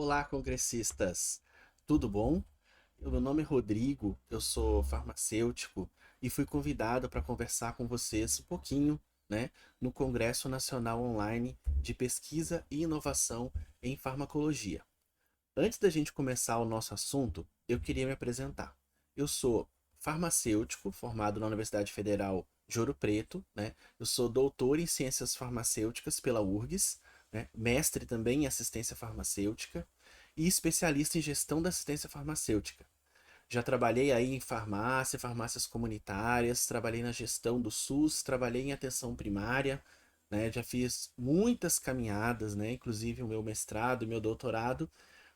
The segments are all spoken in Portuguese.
Olá, congressistas! Tudo bom? Meu nome é Rodrigo, eu sou farmacêutico e fui convidado para conversar com vocês um pouquinho, né, no Congresso Nacional Online de Pesquisa e Inovação em Farmacologia. Antes da gente começar o nosso assunto, eu queria me apresentar. Eu sou farmacêutico, formado na Universidade Federal de Ouro Preto, né? Eu sou doutor em Ciências Farmacêuticas pela URGS, né? Mestre também em Assistência Farmacêutica e especialista em Gestão da Assistência Farmacêutica. Já trabalhei aí em farmácia, farmácias comunitárias, trabalhei na gestão do SUS, trabalhei em atenção primária, né? Já fiz muitas caminhadas, né? Inclusive o meu mestrado e meu doutorado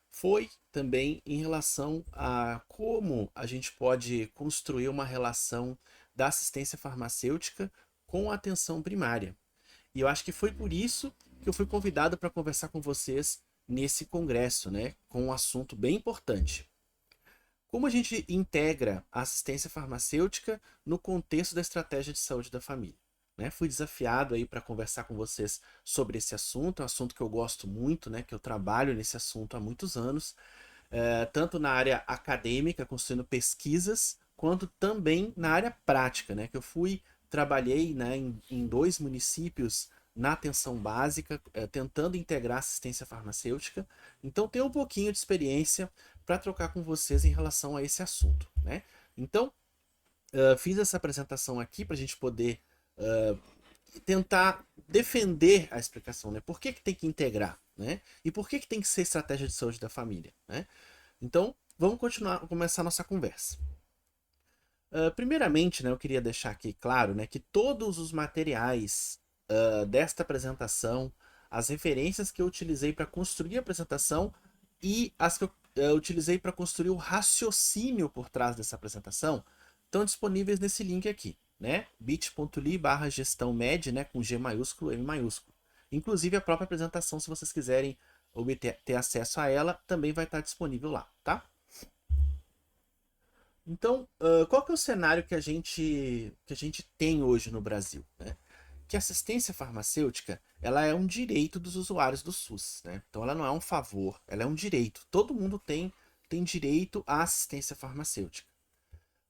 foi também em relação a como a gente pode construir uma relação da assistência farmacêutica com a atenção primária. E eu acho que foi por isso que eu fui convidado para conversar com vocês nesse congresso, né, com um assunto bem importante. Como a gente integra a assistência farmacêutica no contexto da estratégia de saúde da família? Né? Fui desafiado aí para conversar com vocês sobre esse assunto, é um assunto que eu gosto muito, né? Que eu trabalho nesse assunto há muitos anos, tanto na área acadêmica, construindo pesquisas, quanto também na área prática, né? Que eu trabalhei, né, em dois municípios na atenção básica, tentando integrar assistência farmacêutica. Então, tenho um pouquinho de experiência para trocar com vocês em relação a esse assunto, né? Então, fiz essa apresentação aqui para a gente poder uh, tentar defender a explicação, né? Por que tem que integrar, né? E por que tem que ser estratégia de saúde da família, né? Então, vamos começar a nossa conversa. Primeiramente, né, eu queria deixar aqui claro, né, que todos os materiais desta apresentação, as referências que eu utilizei para construir a apresentação e as que eu utilizei para construir o raciocínio por trás dessa apresentação, estão disponíveis nesse link aqui, né? bit.ly/gestãomed, né, com G maiúsculo, M maiúsculo. Inclusive a própria apresentação, se vocês quiserem ter acesso a ela, também vai estar disponível lá, tá? Então, qual que é o cenário que a gente tem hoje no Brasil, né? Que a assistência farmacêutica, ela é um direito dos usuários do SUS, né? Então ela não é um favor, ela é um direito. Todo mundo tem direito à assistência farmacêutica.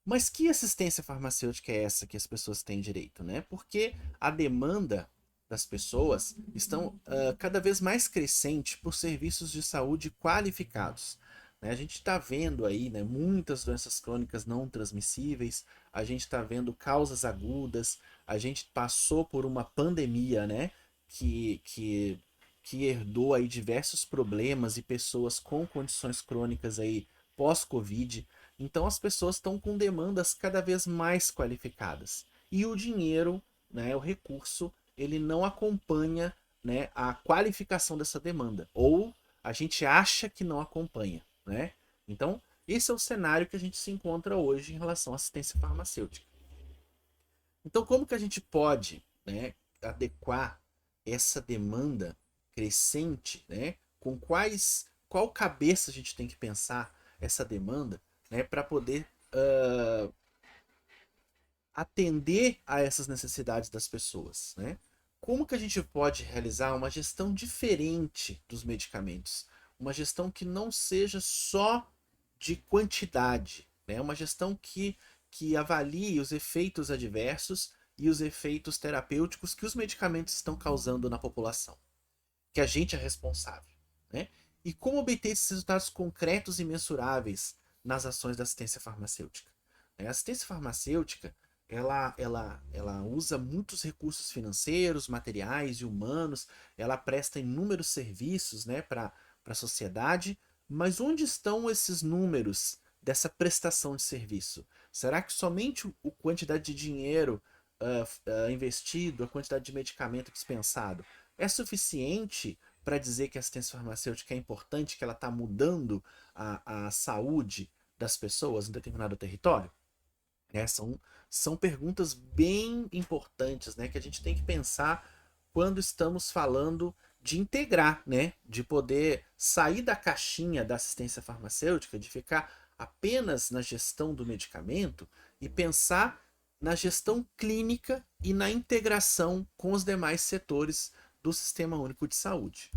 Mas que assistência farmacêutica é essa que as pessoas têm direito, né? Porque a demanda das pessoas estão cada vez mais crescente por serviços de saúde qualificados. Né? A gente está vendo aí, né, muitas doenças crônicas não transmissíveis, a gente está vendo causas agudas, a gente passou por uma pandemia, né, que, que, que herdou aí diversos problemas e pessoas com condições crônicas aí pós-Covid. Então as pessoas estão com demandas cada vez mais qualificadas. E o dinheiro, né, o recurso, ele não acompanha, né, a qualificação dessa demanda. Ou a gente acha que não acompanha. Né? Então, esse é o cenário que a gente se encontra hoje em relação à assistência farmacêutica. Então, como que a gente pode, né, adequar essa demanda crescente, né, qual cabeça a gente tem que pensar essa demanda, né, para poder atender a essas necessidades das pessoas, né? Como que a gente pode realizar uma gestão diferente dos medicamentos? Uma gestão que não seja só de quantidade, né? Uma gestão que avalie os efeitos adversos e os efeitos terapêuticos que os medicamentos estão causando na população, que a gente é responsável, né? E como obter esses resultados concretos e mensuráveis nas ações da assistência farmacêutica? A assistência farmacêutica ela usa muitos recursos financeiros, materiais e humanos, ela presta inúmeros serviços, né, para a sociedade, mas onde estão esses números dessa prestação de serviço? Será que somente a quantidade de dinheiro investido, a quantidade de medicamento dispensado, é suficiente para dizer que a assistência farmacêutica é importante, que ela está mudando a saúde das pessoas em determinado território? Né? São perguntas bem importantes, né, que a gente tem que pensar quando estamos falando de integrar, né, de poder sair da caixinha da assistência farmacêutica, de ficar apenas na gestão do medicamento e pensar na gestão clínica e na integração com os demais setores do Sistema Único de Saúde.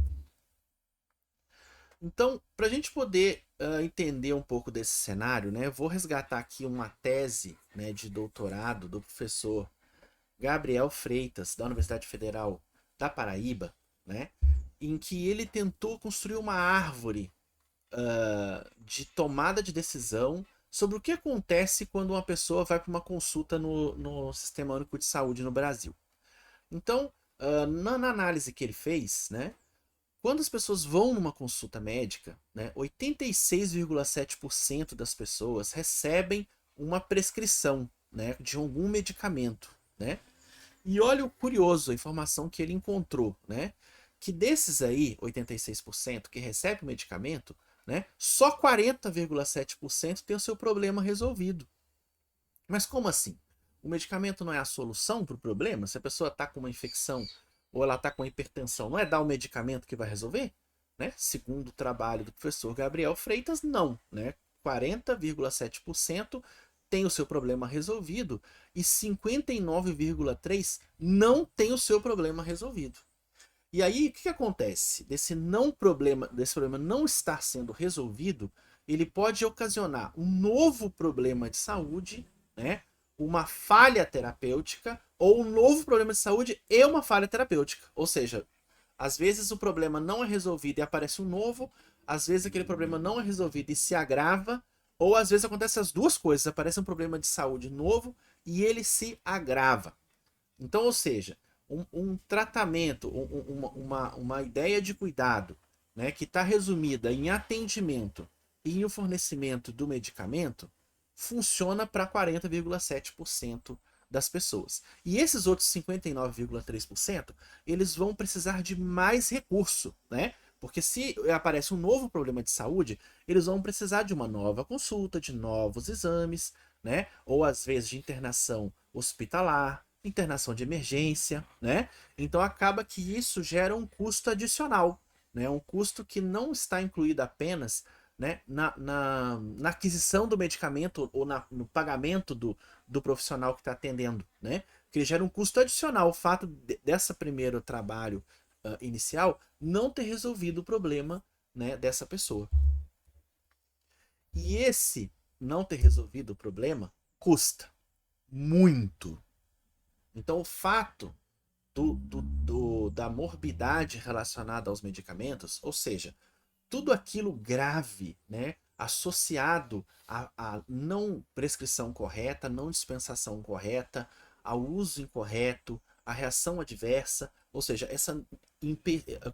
Então, para a gente poder entender um pouco desse cenário, né, eu vou resgatar aqui uma tese, né, de doutorado do professor Gabriel Freitas, da Universidade Federal da Paraíba, né, em que ele tentou construir uma árvore de tomada de decisão sobre o que acontece quando uma pessoa vai para uma consulta no Sistema Único de Saúde no Brasil. Então, na análise que ele fez, né, quando as pessoas vão numa consulta médica, né, 86,7% das pessoas recebem uma prescrição, né, de algum medicamento, né? E olha o curioso, a informação que ele encontrou, né? Que desses aí, 86% que recebe o medicamento, né, só 40,7% tem o seu problema resolvido. Mas como assim? O medicamento não é a solução para o problema? Se a pessoa está com uma infecção ou ela está com hipertensão, não é dar o medicamento que vai resolver? Né? Segundo o trabalho do professor Gabriel Freitas, não. Né? 40,7% tem o seu problema resolvido e 59,3% não tem o seu problema resolvido. E aí, o que acontece? Desse problema não estar sendo resolvido, ele pode ocasionar um novo problema de saúde, né? Uma falha terapêutica ou um novo problema de saúde e uma falha terapêutica. Ou seja, às vezes o problema não é resolvido e aparece um novo, às vezes aquele problema não é resolvido e se agrava, ou às vezes acontece as duas coisas, aparece um problema de saúde novo e ele se agrava. Então, ou seja, um tratamento, uma ideia de cuidado, né, que está resumida em atendimento e em o fornecimento do medicamento, funciona para 40,7% das pessoas. E esses outros 59,3%, eles vão precisar de mais recurso, né? Porque se aparece um novo problema de saúde, eles vão precisar de uma nova consulta, de novos exames, né? Ou às vezes de internação hospitalar, internação de emergência, né? Então acaba que isso gera um custo adicional, né? Um custo que não está incluído apenas, né, na aquisição do medicamento ou no pagamento do profissional que está atendendo, né? Que gera um custo adicional o fato dessa primeiro trabalho inicial não ter resolvido o problema, né, dessa pessoa. E esse não ter resolvido o problema custa muito. Então, o fato da morbidade relacionada aos medicamentos, ou seja, tudo aquilo grave, né, associado à não prescrição correta, não dispensação correta, ao uso incorreto, à reação adversa, ou seja,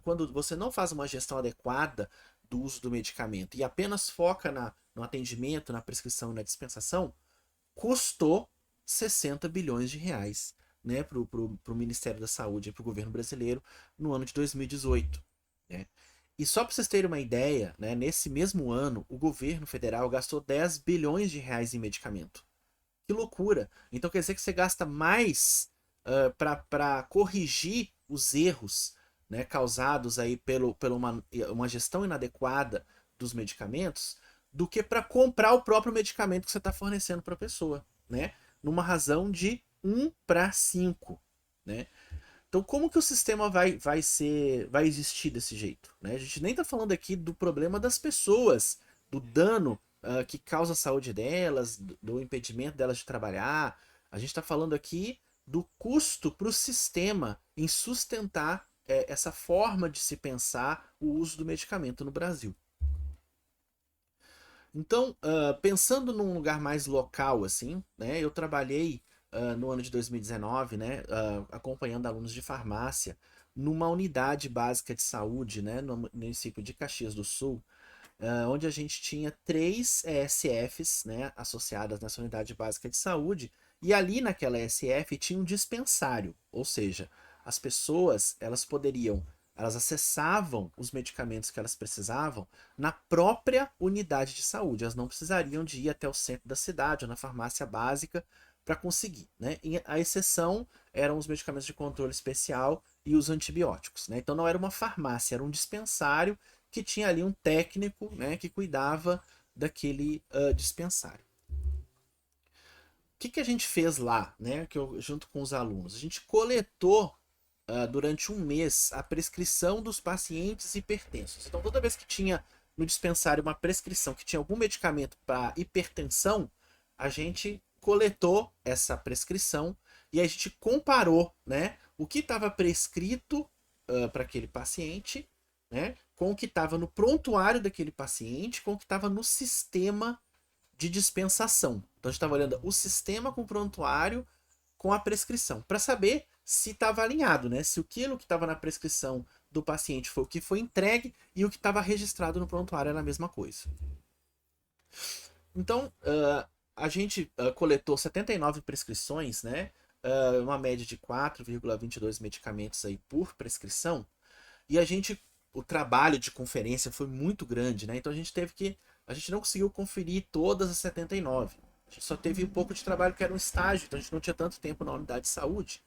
quando você não faz uma gestão adequada do uso do medicamento e apenas foca no atendimento, na prescrição e na dispensação, custou 60 bilhões de reais, né, para o Ministério da Saúde e para o governo brasileiro no ano de 2018. Né? E só para vocês terem uma ideia, né, nesse mesmo ano, o governo federal gastou 10 bilhões de reais em medicamento. Que loucura! Então quer dizer que você gasta mais para corrigir os erros, né, causados aí pela uma gestão inadequada dos medicamentos do que para comprar o próprio medicamento que você está fornecendo para a pessoa, né? Numa razão de 1 para 5, né? Então, como que o sistema vai existir desse jeito? Né? A gente nem está falando aqui do problema das pessoas, do dano que causa a saúde delas, do impedimento delas de trabalhar. A gente está falando aqui do custo para o sistema em sustentar essa forma de se pensar o uso do medicamento no Brasil. Então, pensando num lugar mais local, assim, né, eu trabalhei no ano de 2019, né, acompanhando alunos de farmácia numa unidade básica de saúde, né, no município de Caxias do Sul, onde a gente tinha 3 ESFs, né, associadas nessa unidade básica de saúde, e ali naquela ESF tinha um dispensário, ou seja, as pessoas elas acessavam os medicamentos que elas precisavam na própria unidade de saúde. Elas não precisariam de ir até o centro da cidade ou na farmácia básica para conseguir, né? E a exceção eram os medicamentos de controle especial e os antibióticos, né? Então não era uma farmácia, era um dispensário que tinha ali um técnico, né, que cuidava daquele dispensário. O que a gente fez lá, né, junto com os alunos? A gente coletou durante um mês a prescrição dos pacientes hipertensos. Então, toda vez que tinha no dispensário uma prescrição que tinha algum medicamento para hipertensão, a gente coletou essa prescrição e a gente comparou, né, o que estava prescrito para aquele paciente, né, com o que estava no prontuário daquele paciente, com o que estava no sistema de dispensação. Então a gente estava olhando o sistema com o prontuário com a prescrição, para saber se estava alinhado, né? Se aquilo que estava na prescrição do paciente foi o que foi entregue e o que estava registrado no prontuário era a mesma coisa. Então, a gente coletou 79 prescrições, né? Uma média de 4,22 medicamentos aí por prescrição. E o trabalho de conferência foi muito grande, né? Então a gente não conseguiu conferir todas as 79. A gente só teve um pouco de trabalho que era um estágio, então a gente não tinha tanto tempo na unidade de saúde.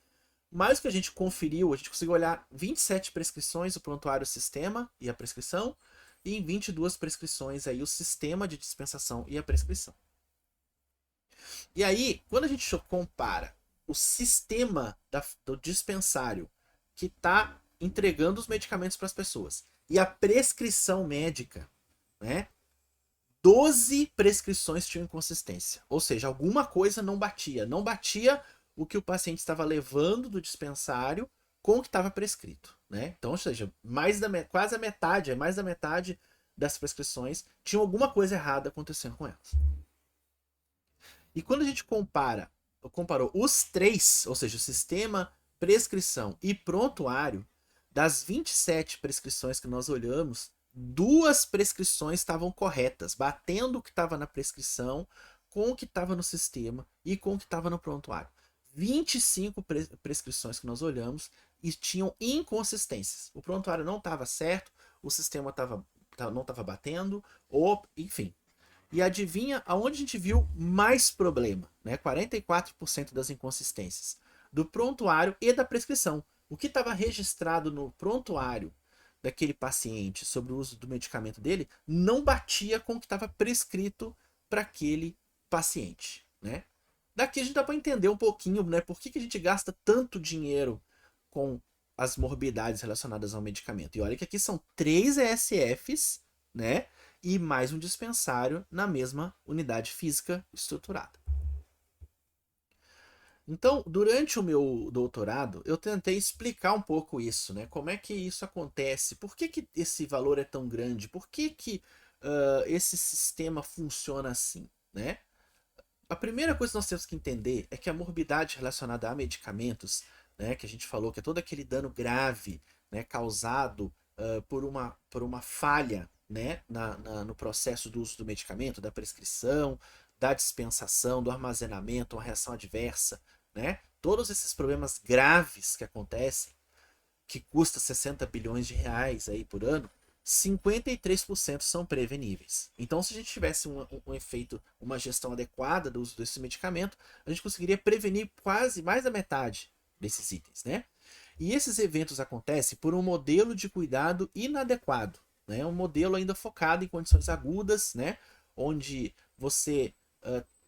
Mas o que a gente conferiu, a gente conseguiu olhar 27 prescrições, o prontuário, o sistema e a prescrição, e em 22 prescrições aí o sistema de dispensação e a prescrição. E aí, quando a gente compara o sistema do dispensário que está entregando os medicamentos para as pessoas e a prescrição médica, né? 12 prescrições tinham inconsistência. Ou seja, alguma coisa não batia. Não batia o que o paciente estava levando do dispensário com o que estava prescrito, né? Então, ou seja, quase a metade, mais da metade das prescrições tinha alguma coisa errada acontecendo com elas. E quando a gente comparou os três, ou seja, o sistema, prescrição e prontuário, das 27 prescrições que nós olhamos, 2 prescrições estavam corretas, batendo o que estava na prescrição com o que estava no sistema e com o que estava no prontuário. 25 prescrições que nós olhamos e tinham inconsistências. O prontuário não estava certo, o sistema não estava batendo, ou enfim. E adivinha aonde a gente viu mais problema, né? 44% das inconsistências do prontuário e da prescrição. O que estava registrado no prontuário daquele paciente sobre o uso do medicamento dele não batia com o que estava prescrito para aquele paciente, né? Daqui a gente dá para entender um pouquinho, né, por que a gente gasta tanto dinheiro com as morbidades relacionadas ao medicamento. E olha que aqui são 3 ESFs, né, e mais um dispensário na mesma unidade física estruturada. Então, durante o meu doutorado, eu tentei explicar um pouco isso, né? Como é que isso acontece? Por que esse valor é tão grande? Por que esse sistema funciona assim, né? A primeira coisa que nós temos que entender é que a morbidade relacionada a medicamentos, né, que a gente falou que é todo aquele dano grave, né, causado por uma falha, né, no processo do uso do medicamento, da prescrição, da dispensação, do armazenamento, uma reação adversa, né? Todos esses problemas graves que acontecem, que custa 60 bilhões de reais aí por ano, 53% são preveníveis. Então, se a gente tivesse um efeito, uma gestão adequada do uso desse medicamento, a gente conseguiria prevenir quase mais da metade desses itens, né? E esses eventos acontecem por um modelo de cuidado inadequado, né? Um modelo ainda focado em condições agudas, né? Onde você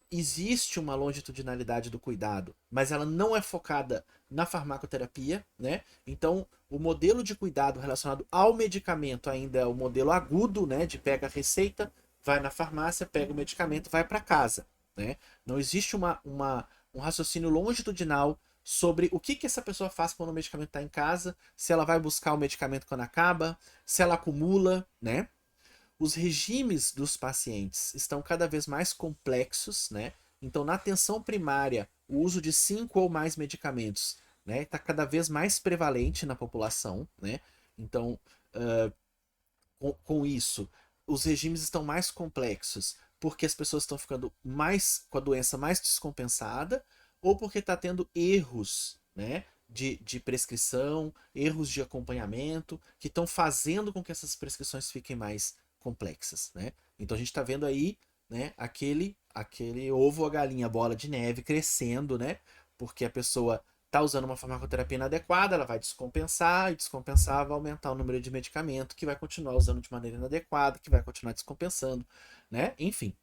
existe uma longitudinalidade do cuidado, mas ela não é focada na farmacoterapia, né? Então, o modelo de cuidado relacionado ao medicamento ainda é o modelo agudo, né? De pega a receita, vai na farmácia, pega o medicamento, vai para casa, né? Não existe um raciocínio longitudinal sobre o que essa pessoa faz quando o medicamento está em casa, se ela vai buscar o medicamento quando acaba, se ela acumula, né? Os regimes dos pacientes estão cada vez mais complexos, né? Então, na atenção primária, o uso de 5 ou mais medicamentos, né, está cada vez mais prevalente na população, né? Então, com isso, os regimes estão mais complexos porque as pessoas estão ficando mais com a doença mais descompensada ou porque está tendo erros, né, de prescrição, erros de acompanhamento, que estão fazendo com que essas prescrições fiquem mais complexas, né? Então a gente está vendo aí, né, aquele ovo ou a galinha bola de neve crescendo, né? Porque a pessoa está usando uma farmacoterapia inadequada, ela vai descompensar, e descompensar vai aumentar o número de medicamento, que vai continuar usando de maneira inadequada, que vai continuar descompensando, né? Enfim.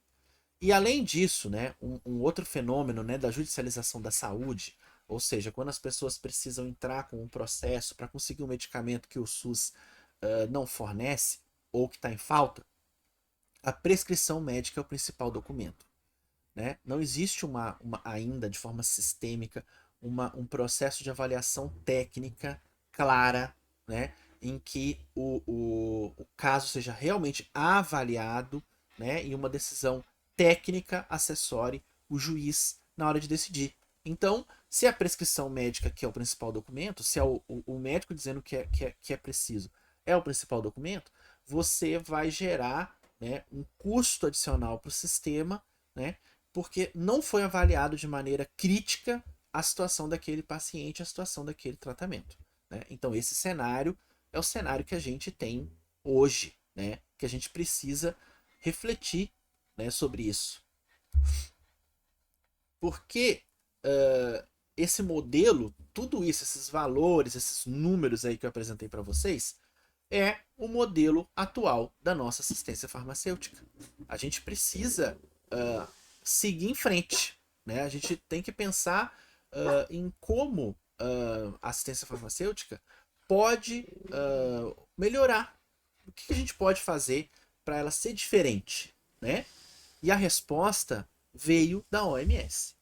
E além disso, né, um outro fenômeno, né, da judicialização da saúde, ou seja, quando as pessoas precisam entrar com um processo para conseguir um medicamento que o SUS não fornece ou que está em falta, a prescrição médica é o principal documento. Né? Não existe ainda, de forma sistêmica, um processo de avaliação técnica clara, né? Em que o caso seja realmente avaliado, né? E uma decisão técnica acessória o juiz na hora de decidir. Então, se a prescrição médica, que é o principal documento, se é o médico dizendo que é preciso, é o principal documento, você vai gerar, né, um custo adicional para o sistema, né, porque não foi avaliado de maneira crítica a situação daquele paciente, a situação daquele tratamento. Né? Então, esse cenário é o cenário que a gente tem hoje, né? Que a gente precisa refletir, né, sobre isso. Porque esse modelo, tudo isso, esses valores, esses números aí que eu apresentei para vocês, é o modelo atual da nossa assistência farmacêutica. A gente precisa seguir em frente. Né? A gente tem que pensar em como a assistência farmacêutica pode melhorar. O que a gente pode fazer para ela ser diferente? Né? E a resposta veio da OMS.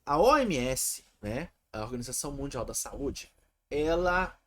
A OMS, né, a Organização Mundial da Saúde, ela,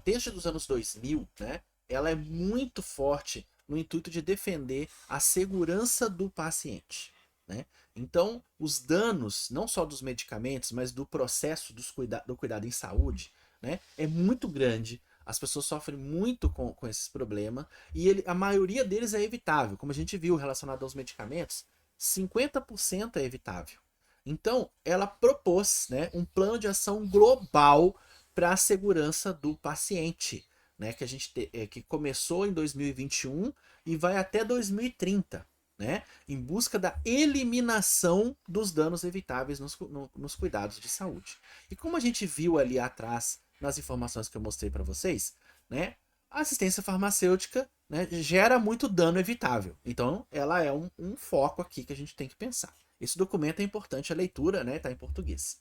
desde os anos 2000, né, ela é muito forte no intuito de defender a segurança do paciente. Né? Então, os danos, não só dos medicamentos, mas do processo do cuidado em saúde, né, é muito grande. As pessoas sofrem muito com esses problemas e a maioria deles é evitável. Como a gente viu relacionado aos medicamentos, 50% é evitável. Então, ela propôs, né, um plano de ação global para a segurança do paciente, né, que começou em 2021 e vai até 2030, né, em busca da eliminação dos danos evitáveis nos cuidados de saúde. E como a gente viu ali atrás nas informações que eu mostrei para vocês, né, a assistência farmacêutica, né, gera muito dano evitável. Então, ela é um foco aqui que a gente tem que pensar. Esse documento é importante a leitura, né? Tá em português.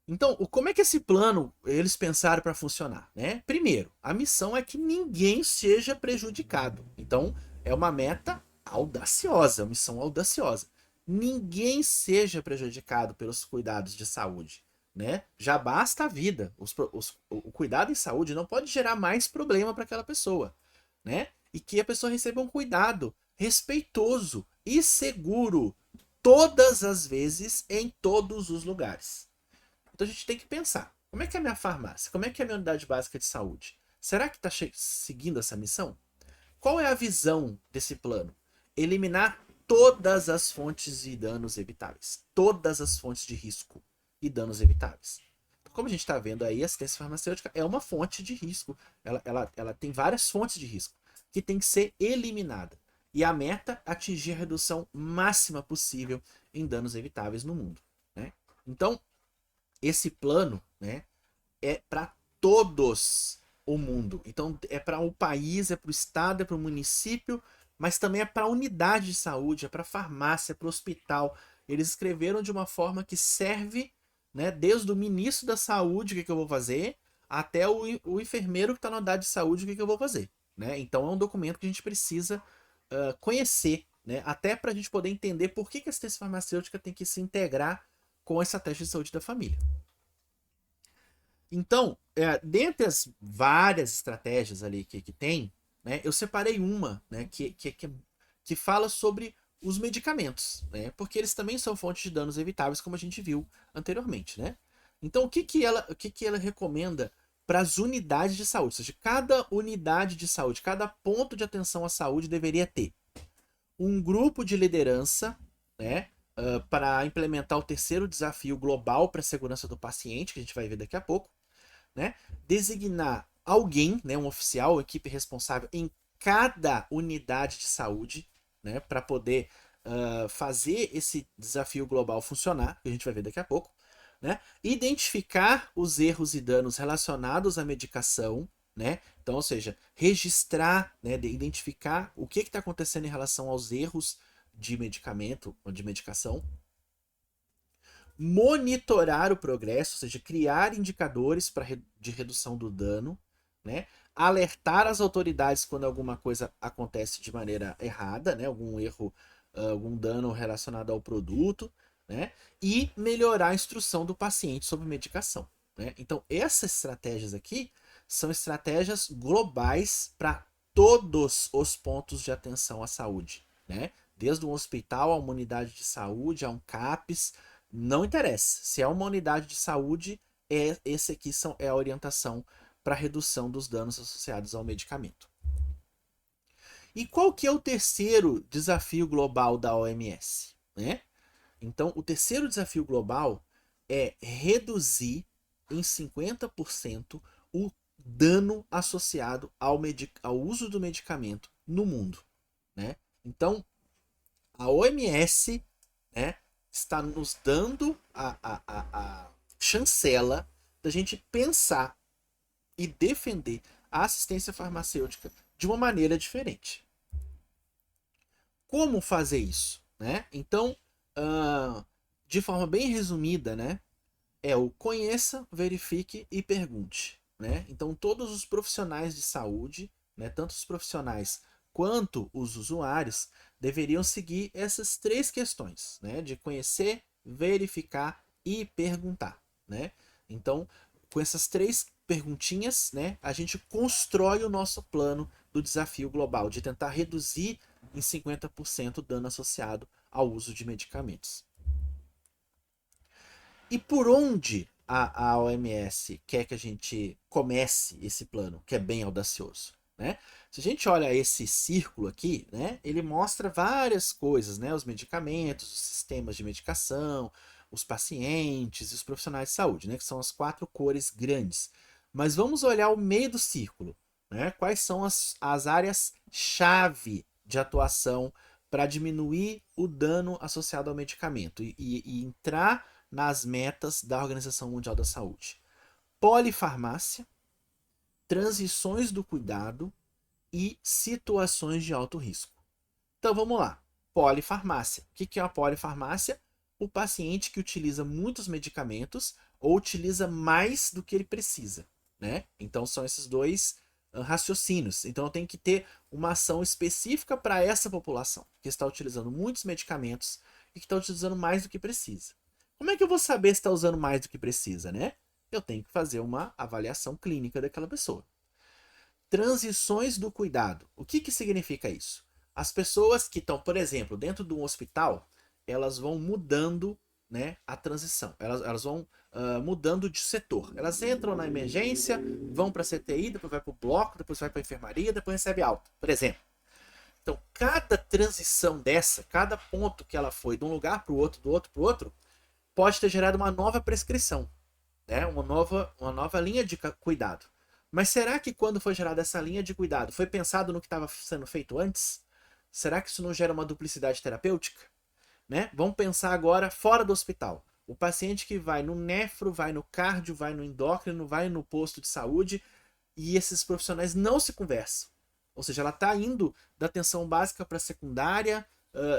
Então, como é que esse plano eles pensaram para funcionar, né? Primeiro, a missão é que ninguém seja prejudicado. Então, é uma meta audaciosa, uma missão audaciosa. Ninguém seja prejudicado pelos cuidados de saúde, né? Já basta a vida. O cuidado em saúde não pode gerar mais problema para aquela pessoa, né? E que a pessoa receba um cuidado respeitoso e seguro todas as vezes, em todos os lugares. Então a gente tem que pensar, como é que é a minha farmácia? Como é que é a minha unidade básica de saúde? Será que está seguindo essa missão? Qual é a visão desse plano? Eliminar todas as fontes de danos evitáveis. Todas as fontes de risco e danos evitáveis. Como a gente está vendo aí, a assistência farmacêutica é uma fonte de risco. Ela tem várias fontes de risco que tem que ser eliminada. E a meta é atingir a redução máxima possível em danos evitáveis no mundo. Né? Então, esse plano, né, é para todos o mundo. Então, é para o país, é para o estado, é para o município, mas também é para a unidade de saúde, é para a farmácia, é para o hospital. Eles escreveram de uma forma que serve, né, desde o ministro da saúde, o que eu vou fazer, até o enfermeiro que está na unidade de saúde, o que eu vou fazer. Né? Então, é um documento que a gente precisa conhecer, né? Até para a gente poder entender por que a assistência farmacêutica tem que se integrar com a estratégia de saúde da família. Então, dentre as várias estratégias ali que tem, né, eu separei uma, né, que fala sobre os medicamentos, né, porque eles também são fontes de danos evitáveis, como a gente viu anteriormente. Né? Então, o que ela recomenda para as unidades de saúde? Ou seja, cada unidade de saúde, cada ponto de atenção à saúde deveria ter um grupo de liderança, né, para implementar o terceiro desafio global para a segurança do paciente, que a gente vai ver daqui a pouco. Né? Designar alguém, né, um oficial, equipe responsável em cada unidade de saúde, né, para poder fazer esse desafio global funcionar, que a gente vai ver daqui a pouco. Né? Identificar os erros e danos relacionados à medicação, né? Então, ou seja, registrar, né, identificar o que está acontecendo em relação aos erros de medicamento ou de medicação. monitorar o progresso, ou seja, criar indicadores de redução do dano, né? Alertar as autoridades quando alguma coisa acontece de maneira errada, né? Algum erro, algum dano relacionado ao produto, né? E melhorar a instrução do paciente sobre medicação, né? Então, essas estratégias aqui são estratégias globais para todos os pontos de atenção à saúde, né? Desde um hospital a uma unidade de saúde, a um CAPS, não interessa. Se é uma unidade de saúde, esse aqui é a orientação para redução dos danos associados ao medicamento. E qual que é o terceiro desafio global da OMS, né? Então, o terceiro desafio global é reduzir em 50% o dano associado ao uso do medicamento no mundo, né? Então, a OMS, né, está nos dando a chancela da gente pensar e defender a assistência farmacêutica de uma maneira diferente. Como fazer isso, né? Então, de forma bem resumida, né, é o conheça, verifique e pergunte, né? Então, todos os profissionais de saúde, né, tanto os profissionais quanto os usuários, deveriam seguir essas três questões, né, de conhecer, verificar e perguntar, né? Então, com essas três perguntinhas, né, a gente constrói o nosso plano do desafio global, de tentar reduzir em 50% o dano associado ao uso de medicamentos. E por onde a OMS quer que a gente comece esse plano, que é bem audacioso, né? Se a gente olha esse círculo aqui, né, ele mostra várias coisas, né? Os medicamentos, os sistemas de medicação, os pacientes e os profissionais de saúde, né? Que são as quatro cores grandes. Mas vamos olhar o meio do círculo, né? Quais são as áreas-chave de atuação para diminuir o dano associado ao medicamento e entrar nas metas da Organização Mundial da Saúde: polifarmácia, transições do cuidado e situações de alto risco. Então vamos lá. Polifarmácia. O que é a polifarmácia? O paciente que utiliza muitos medicamentos ou utiliza mais do que ele precisa, né? Então são esses dois raciocínios. Então eu tenho que ter uma ação específica para essa população que está utilizando muitos medicamentos e que está utilizando mais do que precisa. Como é que eu vou saber se está usando mais do que precisa, né? Eu tenho que fazer uma avaliação clínica daquela pessoa. Transições do cuidado. O que significa isso? As pessoas que estão, por exemplo, dentro de um hospital, elas vão mudando, né, a transição. Elas vão mudando de setor. Elas entram na emergência, vão para a CTI, depois vai para o bloco, depois vai para a enfermaria, depois recebe alta, por exemplo. Então, cada transição dessa, cada ponto que ela foi de um lugar para o outro, do outro para o outro, pode ter gerado uma nova prescrição, né? Uma nova linha de cuidado. Mas será que quando foi gerada essa linha de cuidado, foi pensado no que estava sendo feito antes? Será que isso não gera uma duplicidade terapêutica? Né? Vamos pensar agora fora do hospital. O paciente que vai no nefro, vai no cardio, vai no endócrino, vai no posto de saúde e esses profissionais não se conversam. Ou seja, ela está indo da atenção básica para a secundária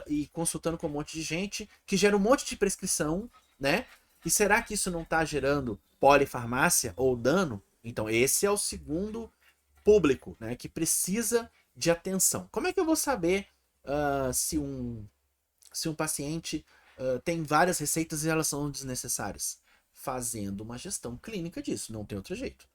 e consultando com um monte de gente, que gera um monte de prescrição, né? E será que isso não está gerando polifarmácia ou dano? Então, esse é o segundo público, né, que precisa de atenção. Como é que eu vou saber se um paciente tem várias receitas e elas são desnecessárias? Fazendo uma gestão clínica disso, não tem outro jeito.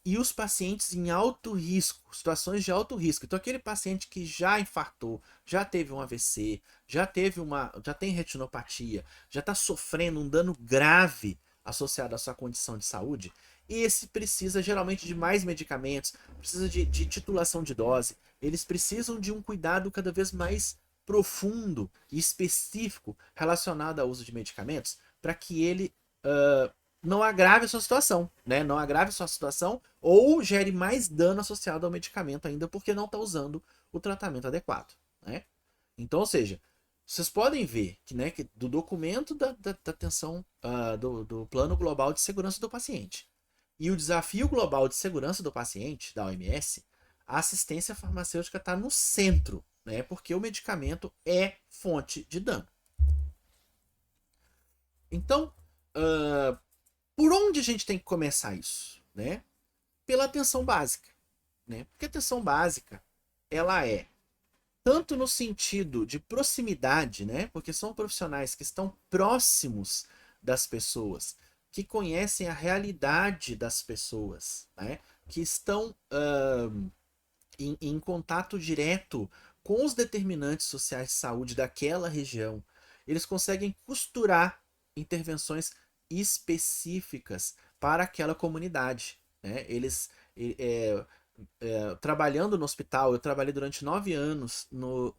E os pacientes em alto risco, situações de alto risco. Então, aquele paciente que já infartou, já teve um AVC, já tem retinopatia, já está sofrendo um dano grave associado à sua condição de saúde, esse precisa geralmente de mais medicamentos, precisa de titulação de dose, eles precisam de um cuidado cada vez mais profundo e específico relacionado ao uso de medicamentos para que ele não agrave a sua situação, né? Não agrave a sua situação ou gere mais dano associado ao medicamento ainda porque não está usando o tratamento adequado, né? Então, ou seja, vocês podem ver que, né, que do documento da atenção do Plano Global de Segurança do Paciente e o Desafio Global de Segurança do Paciente, da OMS, a assistência farmacêutica está no centro, né? Porque o medicamento é fonte de dano. Então, uh, por onde a gente tem que começar isso, né? Pela atenção básica, né? Porque a atenção básica, ela é tanto no sentido de proximidade, né? Porque são profissionais que estão próximos das pessoas, que conhecem a realidade das pessoas, né? Que estão em contato direto com os determinantes sociais de saúde daquela região. Eles conseguem costurar intervenções específicas para aquela comunidade, né? Trabalhando no hospital, eu trabalhei durante 9 anos no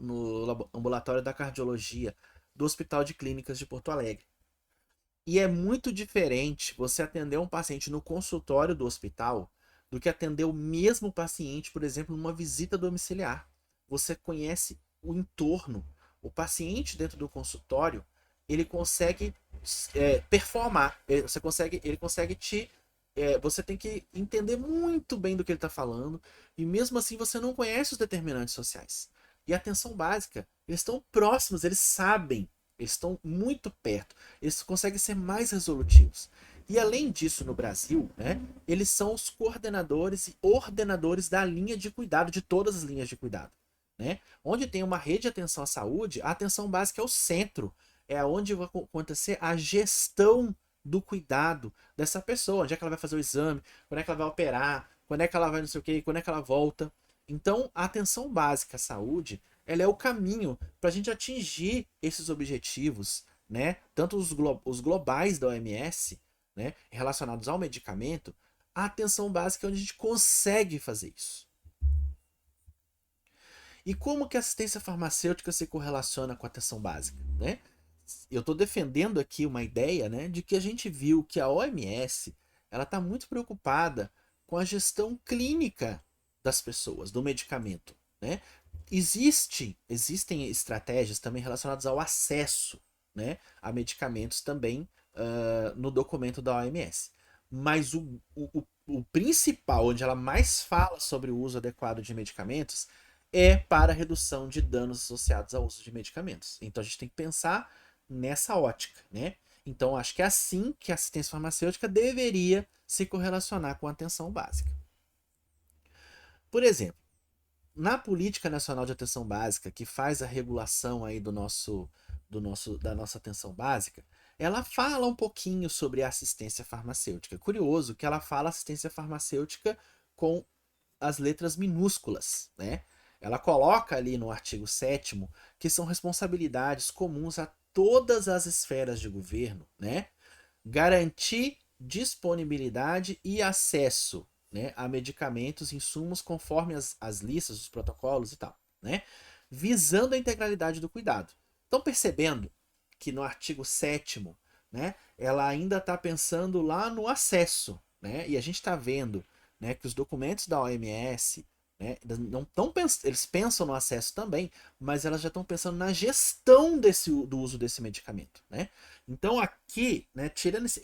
ambulatório da cardiologia do Hospital de Clínicas de Porto Alegre. E é muito diferente você atender um paciente no consultório do hospital do que atender o mesmo paciente, por exemplo, numa visita domiciliar. Você conhece o entorno. O paciente dentro do consultório, ele consegue performar. Ele consegue te. Você tem que entender muito bem do que ele está falando, e mesmo assim você não conhece os determinantes sociais. E a atenção básica, eles estão próximos, eles sabem, eles estão muito perto, eles conseguem ser mais resolutivos. E além disso, no Brasil, né, eles são os coordenadores e ordenadores da linha de cuidado, de todas as linhas de cuidado. Né? Onde tem uma rede de atenção à saúde, a atenção básica é o centro, é onde vai acontecer a gestão do cuidado dessa pessoa, onde é que ela vai fazer o exame, quando é que ela vai operar, quando é que ela vai não sei o que, quando é que ela volta. Então, a atenção básica à saúde, ela é o caminho para a gente atingir esses objetivos, né? Tanto os globais da OMS, né, relacionados ao medicamento, a atenção básica é onde a gente consegue fazer isso. E como que a assistência farmacêutica se correlaciona com a atenção básica, né? Eu estou defendendo aqui uma ideia, né, de que a gente viu que a OMS ela está muito preocupada com a gestão clínica das pessoas, do medicamento, né? Existem estratégias também relacionadas ao acesso, né, a medicamentos também no documento da OMS. Mas o principal, onde ela mais fala sobre o uso adequado de medicamentos, é para a redução de danos associados ao uso de medicamentos. Então a gente tem que pensar nessa ótica, né? Então acho que é assim que a assistência farmacêutica deveria se correlacionar com a atenção básica. Por exemplo, na política nacional de atenção básica, que faz a regulação aí da nossa atenção básica, ela fala um pouquinho sobre a assistência farmacêutica. Curioso que ela fala assistência farmacêutica com as letras minúsculas, né? Ela coloca ali no artigo 7º que são responsabilidades comuns a todas as esferas de governo, né? Garantir disponibilidade e acesso, né, a medicamentos e insumos conforme as listas, os protocolos e tal, né? Visando a integralidade do cuidado. Estão percebendo que no artigo 7º, né, ela ainda está pensando lá no acesso, né? E a gente está vendo, né, que os documentos da OMS, né, não tão eles pensam no acesso também, mas elas já estão pensando na gestão do uso desse medicamento, né? Então aqui, né,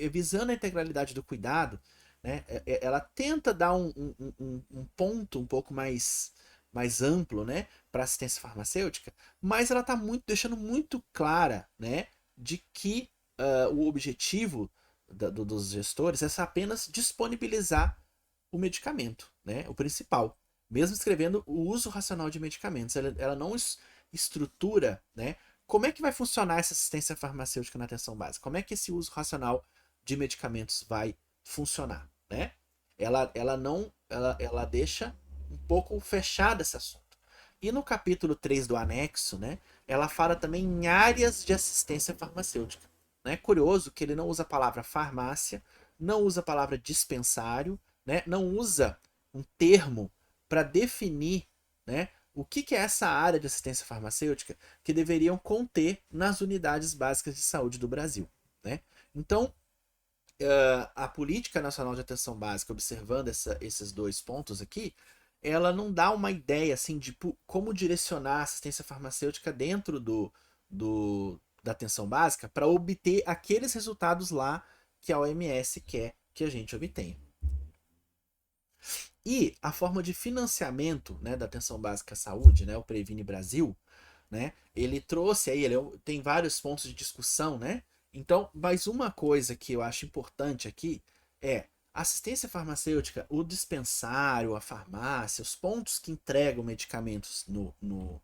visando a integralidade do cuidado, né, ela tenta dar um ponto um pouco mais amplo, né, para assistência farmacêutica, mas ela está deixando muito clara, né, de que o objetivo dos gestores é apenas disponibilizar o medicamento, né, o principal. Mesmo escrevendo o uso racional de medicamentos, ela não estrutura, né, como é que vai funcionar essa assistência farmacêutica na atenção básica? Como é que esse uso racional de medicamentos vai funcionar, né? Ela deixa um pouco fechado esse assunto. E no capítulo 3 do anexo, né, ela fala também em áreas de assistência farmacêutica. Né? Curioso que ele não usa a palavra farmácia, não usa a palavra dispensário, né? Não usa um termo para definir, né, o que é essa área de assistência farmacêutica que deveriam conter nas unidades básicas de saúde do Brasil. Né? Então, a Política Nacional de Atenção Básica, observando esses dois pontos aqui, ela não dá uma ideia assim, de como direcionar a assistência farmacêutica dentro da atenção básica para obter aqueles resultados lá que a OMS quer que a gente obtenha. E a forma de financiamento, né, da atenção básica à saúde, né, o Previne Brasil, né, ele trouxe aí, tem vários pontos de discussão, né, Então, mais uma coisa que eu acho importante aqui é a assistência farmacêutica, o dispensário, a farmácia, os pontos que entregam medicamentos no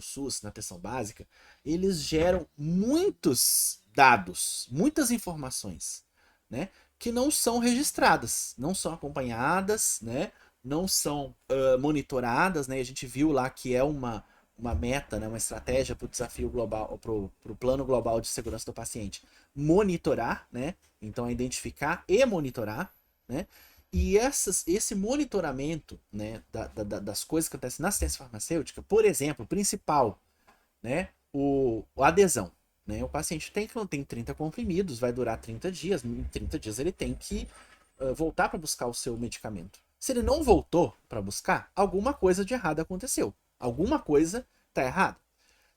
SUS, na atenção básica, eles geram muitos dados, muitas informações, né? Que não são registradas, não são acompanhadas, né? Não são monitoradas, né? A gente viu lá que é uma meta, né, uma estratégia para o desafio global, para o plano global de segurança do paciente, monitorar, né? Então, é identificar e monitorar, né? E esse monitoramento, né, das coisas que acontecem na assistência farmacêutica, por exemplo, principal, né, a adesão. Né? O paciente tem 30 comprimidos, vai durar 30 dias, em 30 dias ele tem que voltar para buscar o seu medicamento. Se ele não voltou para buscar, alguma coisa de errado aconteceu. Alguma coisa está errada.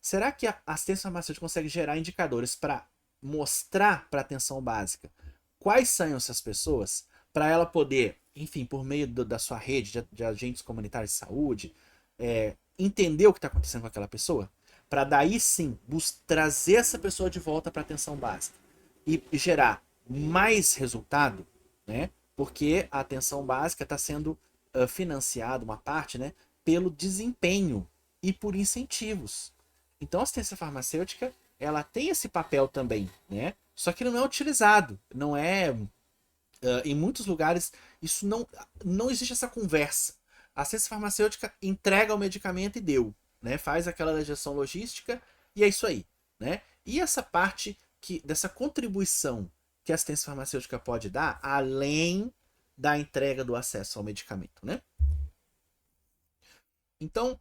Será que a assistência farmacêutica consegue gerar indicadores para mostrar para a atenção básica quais são essas pessoas, para ela poder, enfim, por meio da sua rede de agentes comunitários de saúde, entender o que está acontecendo com aquela pessoa? Para daí sim trazer essa pessoa de volta para a atenção básica e gerar mais resultado, né? Porque a atenção básica está sendo financiada, uma parte, né, pelo desempenho e por incentivos. Então a assistência farmacêutica ela tem esse papel também, né? Só que ele não é utilizado, não é em muitos lugares isso não existe essa conversa. A assistência farmacêutica entrega o medicamento e deu, né? Faz aquela gestão logística e é isso aí, né? E essa parte dessa contribuição que a assistência farmacêutica pode dar, além da entrega do acesso ao medicamento, né? Então,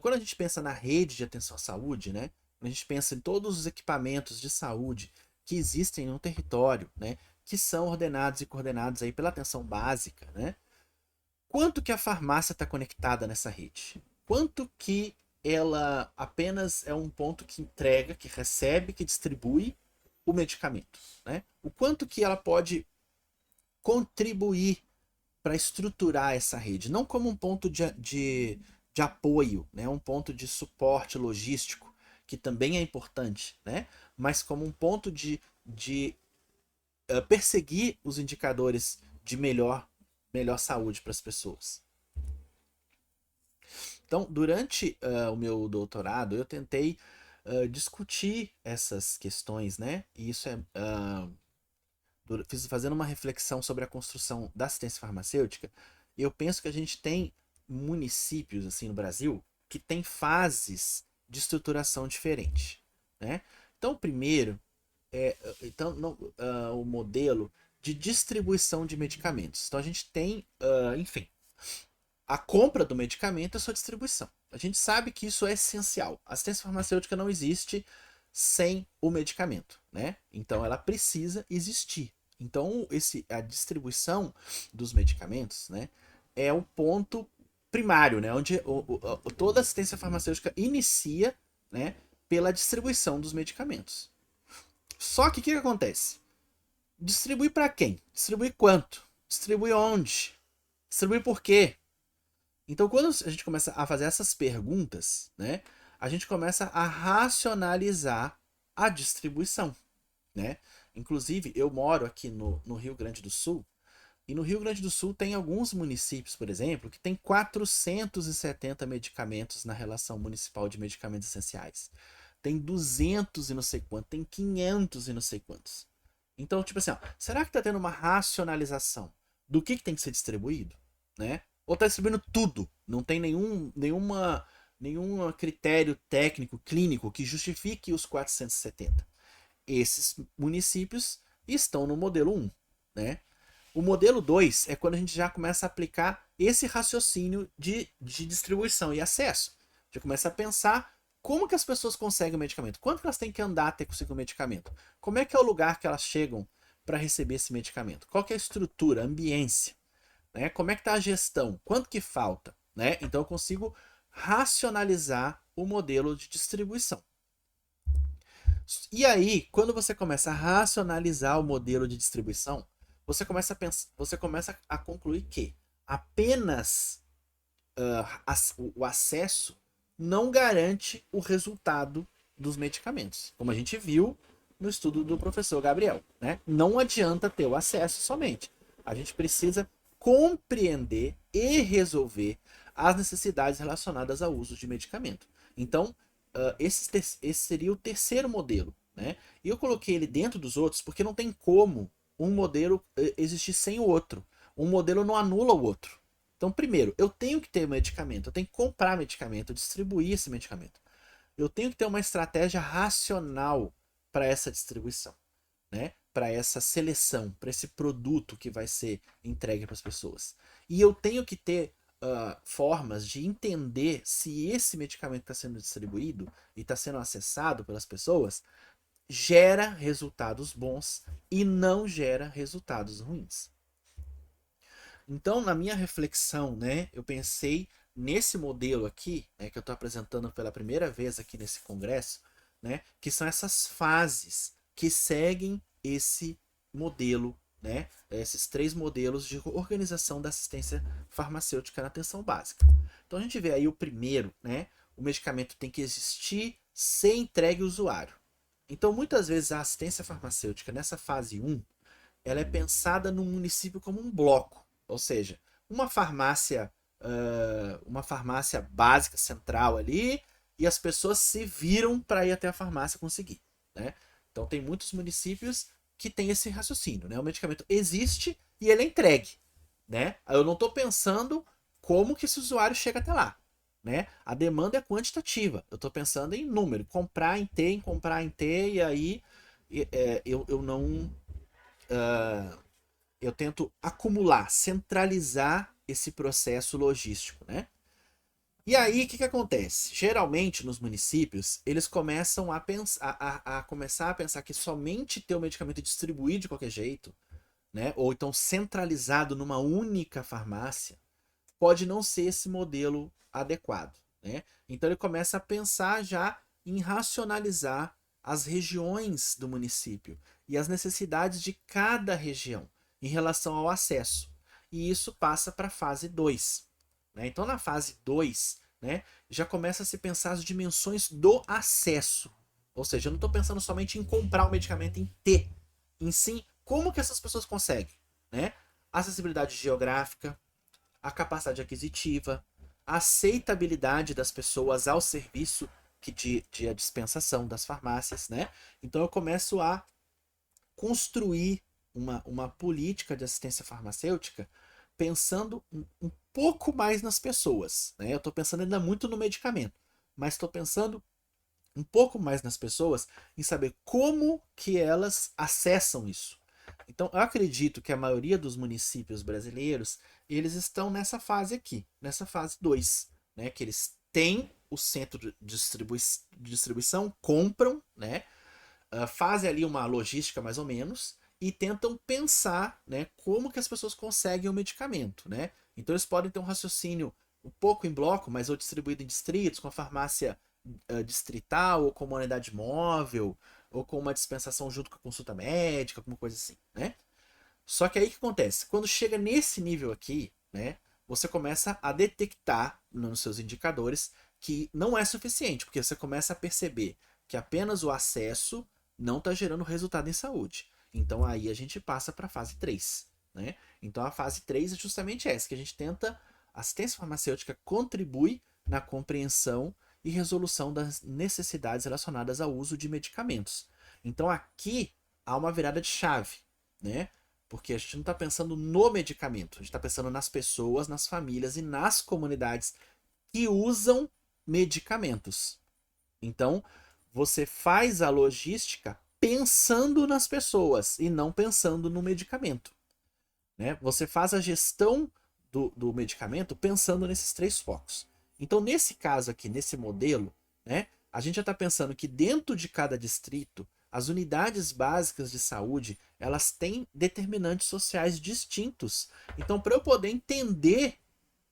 quando a gente pensa na rede de atenção à saúde, né? Quando a gente pensa em todos os equipamentos de saúde que existem no território, né? Que são ordenados e coordenados aí pela atenção básica, né? Quanto que a farmácia está conectada nessa rede? Quanto que ela apenas é um ponto que entrega, que recebe, que distribui o medicamento, né? O quanto que ela pode contribuir para estruturar essa rede, não como um ponto de apoio, né? Um ponto de suporte logístico, que também é importante, né? Mas como um ponto de perseguir os indicadores de melhor saúde para as pessoas. Então, durante o meu doutorado, eu tentei discutir essas questões, né? E isso fazendo uma reflexão sobre a construção da assistência farmacêutica. Eu penso que a gente tem municípios assim no Brasil que tem fases de estruturação diferente, né? Então, primeiro então o modelo de distribuição de medicamentos. Então a gente tem, enfim, a compra do medicamento e a sua distribuição. A gente sabe que isso é essencial. A assistência farmacêutica não existe sem o medicamento, né? Então ela precisa existir. Então a distribuição dos medicamentos, né, é o ponto primário, né, onde toda assistência farmacêutica inicia, né, pela distribuição dos medicamentos. Só que o que acontece? Distribui para quem? Distribui quanto? Distribui onde? Distribui por quê? Então, quando a gente começa a fazer essas perguntas, né, a gente começa a racionalizar a distribuição, né? Inclusive, eu moro aqui no Rio Grande do Sul, e no Rio Grande do Sul tem alguns municípios, por exemplo, que tem 470 medicamentos na relação municipal de medicamentos essenciais. Tem 200 e não sei quantos, tem 500 e não sei quantos. Então, tipo assim, ó, será que tá tendo uma racionalização do que tem que ser distribuído, né? Ou tá distribuindo tudo? Não tem nenhum critério técnico, clínico que justifique os 470. Esses municípios estão no modelo 1, né? O modelo 2 é quando a gente já começa a aplicar esse raciocínio de distribuição e acesso. Já começa a pensar como que as pessoas conseguem o medicamento, quanto que elas têm que andar até conseguir o medicamento, como é que é o lugar que elas chegam para receber esse medicamento, qual que é a estrutura, a ambiência, né? Como é que está a gestão, quanto que falta, né? Então eu consigo racionalizar o modelo de distribuição. E aí, quando você começa a racionalizar o modelo de distribuição, você começa a pensar, você começa a concluir que apenas o acesso não garante o resultado dos medicamentos. Como a gente viu, no estudo do professor Gabriel, né? Não adianta ter o acesso somente. A gente precisa compreender e resolver as necessidades relacionadas ao uso de medicamento. Então, esse seria o terceiro modelo, né? E eu coloquei ele dentro dos outros porque não tem como um modelo existir sem o outro. Um modelo não anula o outro. Então, primeiro, eu tenho que ter medicamento, eu tenho que comprar medicamento, distribuir esse medicamento. Eu tenho que ter uma estratégia racional para essa distribuição, né? Para essa seleção, para esse produto que vai ser entregue para as pessoas. E eu tenho que ter formas de entender se esse medicamento está sendo distribuído e está sendo acessado pelas pessoas gera resultados bons e não gera resultados ruins. Então, na minha reflexão, né, eu pensei nesse modelo aqui, né, que eu estou apresentando pela primeira vez aqui nesse congresso, né, que são essas fases que seguem esse modelo, né, esses três modelos de organização da assistência farmacêutica na atenção básica. Então, a gente vê aí o primeiro, né, o medicamento tem que existir ser entregue ao usuário. Então, muitas vezes a assistência farmacêutica nessa fase 1, ela é pensada no município como um bloco, ou seja, uma farmácia básica central ali, e as pessoas se viram para ir até a farmácia conseguir, né? Então tem muitos municípios que tem esse raciocínio, né? O medicamento existe e ele é entregue, né? Eu não estou pensando como que esse usuário chega até lá, né? A demanda é quantitativa. Eu estou pensando em número, comprar em T, e aí eu não eu tento acumular, centralizar esse processo logístico, né? E aí, o que acontece? Geralmente, nos municípios, eles começam a pensar que somente ter o medicamento distribuído de qualquer jeito, né? Ou então centralizado numa única farmácia, pode não ser esse modelo adequado, né? Então ele começa a pensar já em racionalizar as regiões do município e as necessidades de cada região em relação ao acesso. E isso passa para a fase 2. Né? Então, na fase 2, né, já começa a se pensar as dimensões do acesso. Ou seja, eu não estou pensando somente em comprar o medicamento, em ter. Em sim, como que essas pessoas conseguem? Né? Acessibilidade geográfica, a capacidade aquisitiva, a aceitabilidade das pessoas ao serviço de dispensação das farmácias, né? Então eu começo a construir uma política de assistência farmacêutica pensando um pouco mais nas pessoas, né? Eu estou pensando ainda muito no medicamento, mas estou pensando um pouco mais nas pessoas em saber como que elas acessam isso. Então, eu acredito que a maioria dos municípios brasileiros, eles estão nessa fase aqui, nessa fase 2, né? Que eles têm o centro de distribuição, compram, né? Fazem ali uma logística mais ou menos e tentam pensar, né, como que as pessoas conseguem o medicamento, né? Então eles podem ter um raciocínio um pouco em bloco, mas ou distribuído em distritos, com a farmácia distrital, ou com uma unidade móvel, ou com uma dispensação junto com a consulta médica, alguma coisa assim, né? Só que aí o que acontece? Quando chega nesse nível aqui, né, você começa a detectar nos seus indicadores que não é suficiente, porque você começa a perceber que apenas o acesso não está gerando resultado em saúde. Então aí a gente passa para a fase 3. Né? Então a fase 3 é justamente essa, que a gente tenta, a assistência farmacêutica contribui na compreensão e resolução das necessidades relacionadas ao uso de medicamentos. Então aqui há uma virada de chave, né? Porque a gente não está pensando no medicamento, a gente está pensando nas pessoas, nas famílias e nas comunidades que usam medicamentos. Então, você faz a logística pensando nas pessoas e não pensando no medicamento. Né? Você faz a gestão do medicamento pensando nesses três focos. Então, nesse caso aqui, nesse modelo, né, a gente já está pensando que dentro de cada distrito, as unidades básicas de saúde, elas têm determinantes sociais distintos. Então, para eu poder entender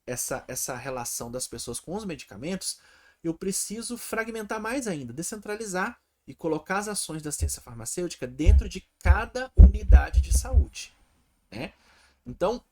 essa relação das pessoas com os medicamentos, eu preciso fragmentar mais ainda, descentralizar e colocar as ações da assistência farmacêutica dentro de cada unidade de saúde. Né? Então,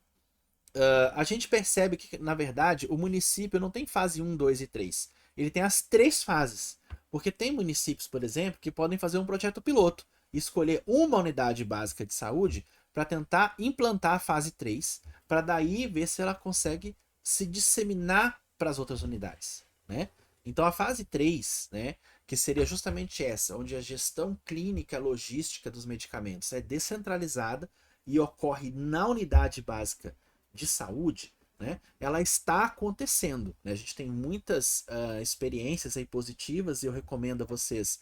a gente percebe que, na verdade, o município não tem fase 1, 2 e 3. Ele tem as três fases. Porque tem municípios, por exemplo, que podem fazer um projeto piloto escolher uma unidade básica de saúde para tentar implantar a fase 3, para daí ver se ela consegue se disseminar para as outras unidades, né? Então a fase 3, né, que seria justamente essa, onde a gestão clínica logística dos medicamentos é descentralizada e ocorre na unidade básica de saúde, né, ela está acontecendo. Né? A gente tem muitas experiências aí positivas e eu recomendo a vocês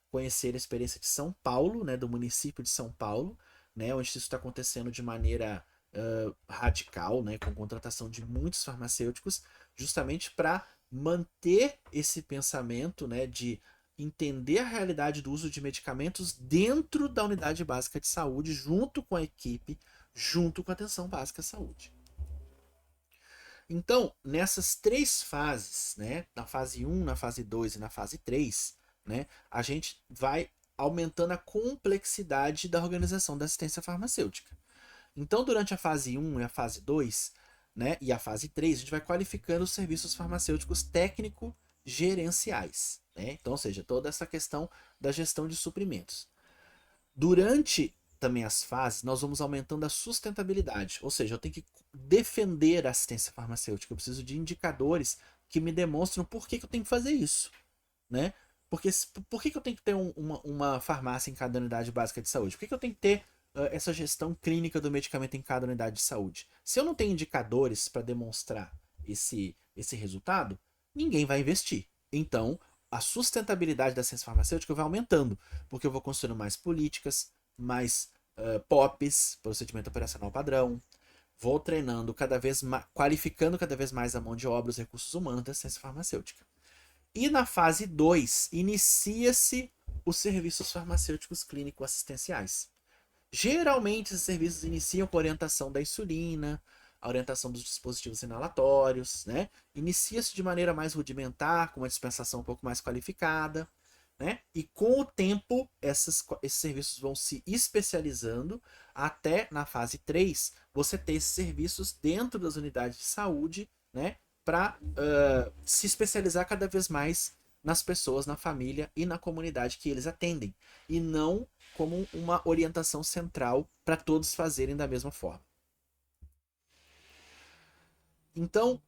conhecer a experiência de São Paulo, né, do município de São Paulo, né, onde isso está acontecendo de maneira radical, né, com contratação de muitos farmacêuticos, justamente para manter esse pensamento, né, de entender a realidade do uso de medicamentos dentro da unidade básica de saúde, junto com a equipe, junto com a atenção básica à saúde. Então, nessas três fases, né, na fase 1, na fase 2 e na fase 3, né, a gente vai aumentando a complexidade da organização da assistência farmacêutica. Então, durante a fase 1 e a fase 2, né, e a fase 3, a gente vai qualificando os serviços farmacêuticos técnico-gerenciais. Né? Então, ou seja, toda essa questão da gestão de suprimentos. Durante também as fases, nós vamos aumentando a sustentabilidade. Ou seja, eu tenho que defender a assistência farmacêutica. Eu preciso de indicadores que me demonstram por que eu tenho que fazer isso. Né? Porque, por que eu tenho que ter uma farmácia em cada unidade básica de saúde? Por que eu tenho que ter essa gestão clínica do medicamento em cada unidade de saúde? Se eu não tenho indicadores para demonstrar esse resultado, ninguém vai investir. Então, a sustentabilidade da ciência farmacêutica vai aumentando, porque eu vou construindo mais políticas, mais POPs, procedimento operacional padrão, vou treinando cada vez mais, qualificando cada vez mais a mão de obra, os recursos humanos da ciência farmacêutica. E na fase 2, inicia-se os serviços farmacêuticos clínico-assistenciais. Geralmente, esses serviços iniciam com a orientação da insulina, a orientação dos dispositivos inalatórios, né? Inicia-se de maneira mais rudimentar, com uma dispensação um pouco mais qualificada, né? E com o tempo, esses serviços vão se especializando até na fase 3, você ter esses serviços dentro das unidades de saúde, né? Para se especializar cada vez mais nas pessoas, na família e na comunidade que eles atendem. E não como uma orientação central para todos fazerem da mesma forma. Então,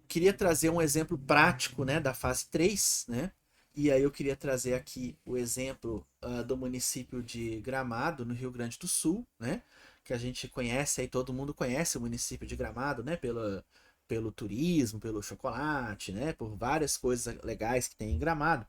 queria trazer um exemplo prático, né, da fase 3, né? E aí eu queria trazer aqui o exemplo do município de Gramado, no Rio Grande do Sul, né? Que a gente conhece, aí todo mundo conhece o município de Gramado, né? Pelo turismo, pelo chocolate, né? Por várias coisas legais que tem em Gramado.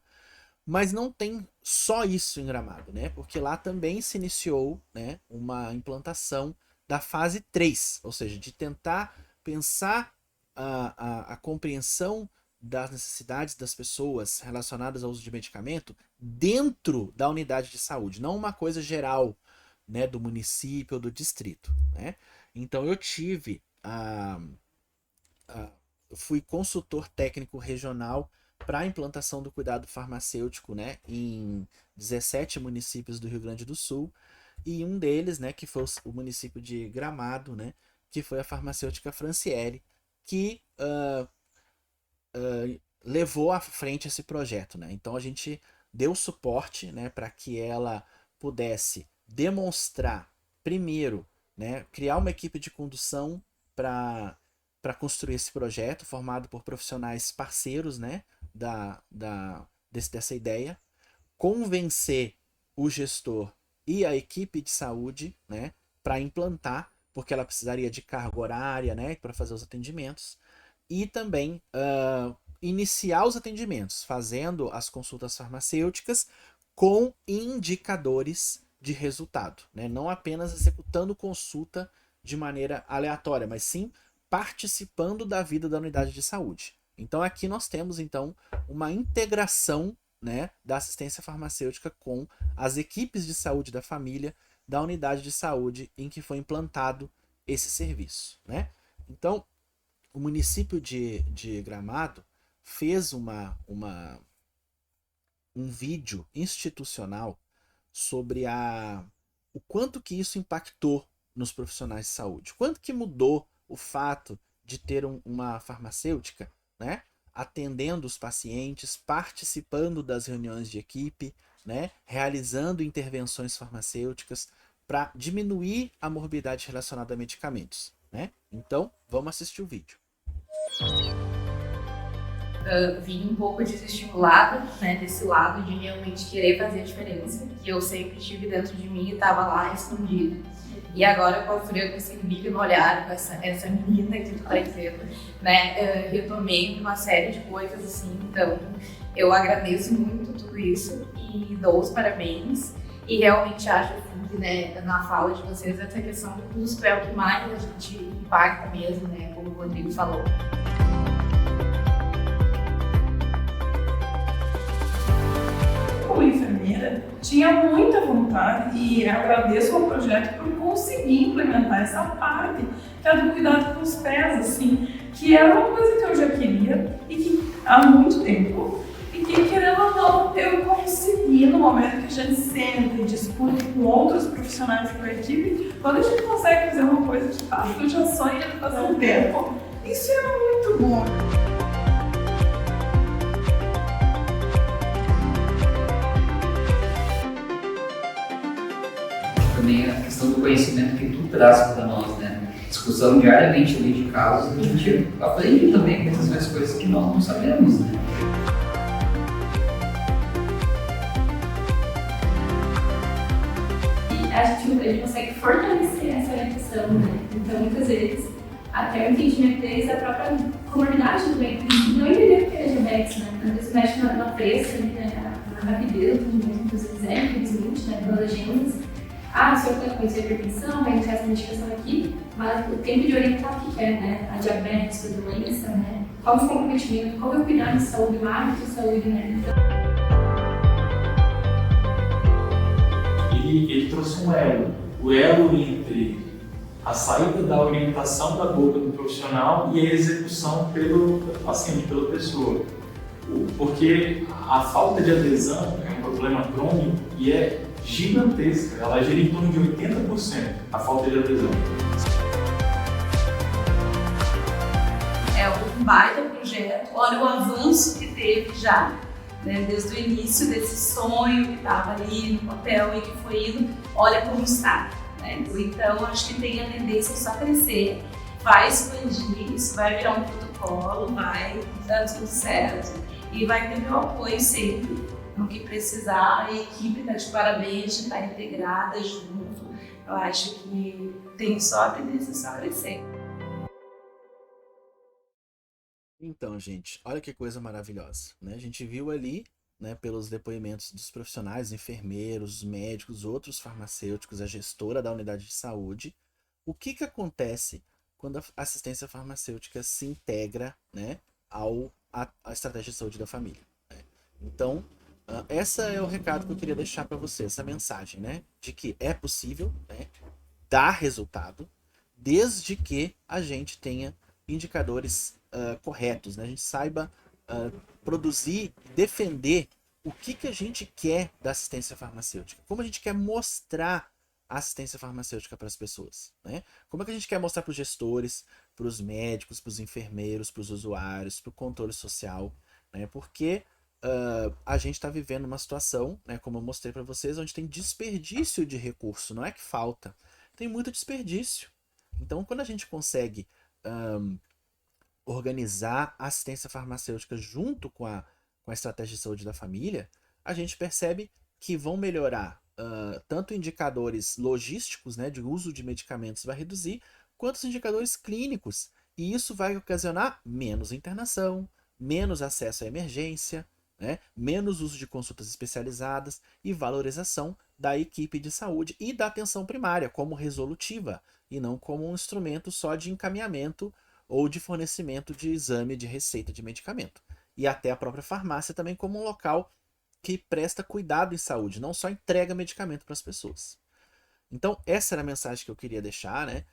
Mas não tem só isso em Gramado, né? Porque lá também se iniciou, né, uma implantação da fase 3, ou seja, de tentar pensar a compreensão das necessidades das pessoas relacionadas ao uso de medicamento dentro da unidade de saúde, não uma coisa geral, né, do município ou do distrito, né? Então eu tive fui consultor técnico regional para a implantação do cuidado farmacêutico, né, em 17 municípios do Rio Grande do Sul, e um deles, né, que foi o município de Gramado, né, que foi a farmacêutica Franciele, que levou à frente esse projeto, né? Então a gente deu suporte, né, para que ela pudesse demonstrar, primeiro, né, criar uma equipe de condução para construir esse projeto, formado por profissionais parceiros, né, dessa ideia, convencer o gestor e a equipe de saúde, né, para implantar, porque ela precisaria de carga horária, né, para fazer os atendimentos, e também iniciar os atendimentos, fazendo as consultas farmacêuticas com indicadores de resultado, né? Não apenas executando consulta de maneira aleatória, mas sim participando da vida da unidade de saúde. Então aqui nós temos então uma integração, né, da assistência farmacêutica com as equipes de saúde da família da unidade de saúde em que foi implantado esse serviço, né? Então o município de Gramado fez um vídeo institucional sobre o quanto que isso impactou nos profissionais de saúde, quanto que mudou o fato de ter uma farmacêutica, né, atendendo os pacientes, participando das reuniões de equipe, né, realizando intervenções farmacêuticas para diminuir a morbidade relacionada a medicamentos, né? Então, vamos assistir o vídeo. Vim um pouco desestimulada, né, desse lado de realmente querer fazer a diferença, que eu sempre tive dentro de mim e estava lá escondido. E agora, com esse brilho no olhar, com essa menina que tu tá dizendo, né, retomei uma série de coisas assim. Então, eu agradeço muito tudo isso e dou os parabéns. E realmente acho assim, que, né, na fala de vocês, essa questão do custo é o que mais a gente impacta mesmo, né, como o Rodrigo falou. Como enfermeira, tinha muita vontade e agradeço ao projeto por conseguir implementar essa parte, que é do cuidado com os pés, assim, que era uma coisa que eu já queria e que há muito tempo, e que, querendo ou não, eu consegui no momento que a gente senta e discute com outros profissionais com a equipe. Quando a gente consegue fazer uma coisa de fato, eu já sonho faz um tempo, isso é muito bom. Também a questão do conhecimento que tu traz para nós, né? Discussão diariamente ali de casos, a gente aprende também muitas vezes coisas que nós não sabemos, né? E a gente consegue fortalecer essa orientação, né? Então, muitas vezes, até o entendimento deles da própria comorbidade também, não entender o que é diabetes, né? Às vezes mexe na pressa, né? Na rapidez, muitas vezes infelizmente, né? Pelas agendas. O senhor tem conhecer a hipertensão, vai iniciar essa medicação aqui, mas o tempo de orientar o que é, né? A diabetes, a doença, né? Qual o comprometimento, qual é o cuidado de saúde, o hábito de saúde, né? Ele trouxe um elo, o elo entre a saída da orientação da boca do profissional e a execução pelo paciente, pela pessoa. Porque a falta de adesão é um problema crônico e é gigantesca, ela gira em torno de 80% a falta de adesão. É um baita projeto, olha o avanço que teve já, né, desde o início desse sonho que estava ali no papel e que foi indo, olha como está. Né? Então, acho que tem a tendência só a crescer, vai expandir, isso vai virar um protocolo, vai dar tudo certo e vai ter meu apoio sempre. No que precisar, a equipe está de parabéns, está integrada junto. Eu acho que tem só a tendência só a crescer. Então, gente, olha que coisa maravilhosa, né? A gente viu ali, né, pelos depoimentos dos profissionais, enfermeiros, médicos, outros farmacêuticos, a gestora da unidade de saúde, o que que acontece quando a assistência farmacêutica se integra, né, à estratégia de saúde da família, né? Então, esse é o recado que eu queria deixar para você, essa mensagem, né? De que é possível, né, dar resultado, desde que a gente tenha indicadores corretos, né? A gente saiba produzir, defender o que a gente quer da assistência farmacêutica, como a gente quer mostrar a assistência farmacêutica para as pessoas, né? Como é que a gente quer mostrar para os gestores, para os médicos, para os enfermeiros, para os usuários, para o controle social, né? Porque a gente está vivendo uma situação, né, como eu mostrei para vocês, onde tem desperdício de recurso, não é que falta, tem muito desperdício. Então, quando a gente consegue organizar a assistência farmacêutica junto com a estratégia de saúde da família, a gente percebe que vão melhorar tanto indicadores logísticos, né, de uso de medicamentos vai reduzir, quanto os indicadores clínicos. E isso vai ocasionar menos internação, menos acesso à emergência, né, menos uso de consultas especializadas e valorização da equipe de saúde e da atenção primária como resolutiva e não como um instrumento só de encaminhamento ou de fornecimento de exame de receita de medicamento. E até a própria farmácia também como um local que presta cuidado em saúde, não só entrega medicamento para as pessoas. Então, essa era a mensagem que eu queria deixar, né?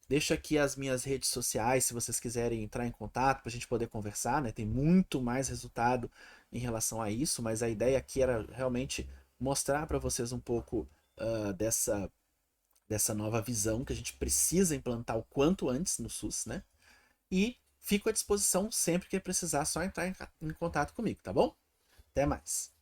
Deixo aqui as minhas redes sociais, se vocês quiserem entrar em contato para a gente poder conversar, né? Tem muito mais resultado em relação a isso, mas a ideia aqui era realmente mostrar para vocês um pouco dessa nova visão que a gente precisa implantar o quanto antes no SUS, né? E Fico à disposição sempre que precisar, só entrar em contato comigo, tá bom? Até mais.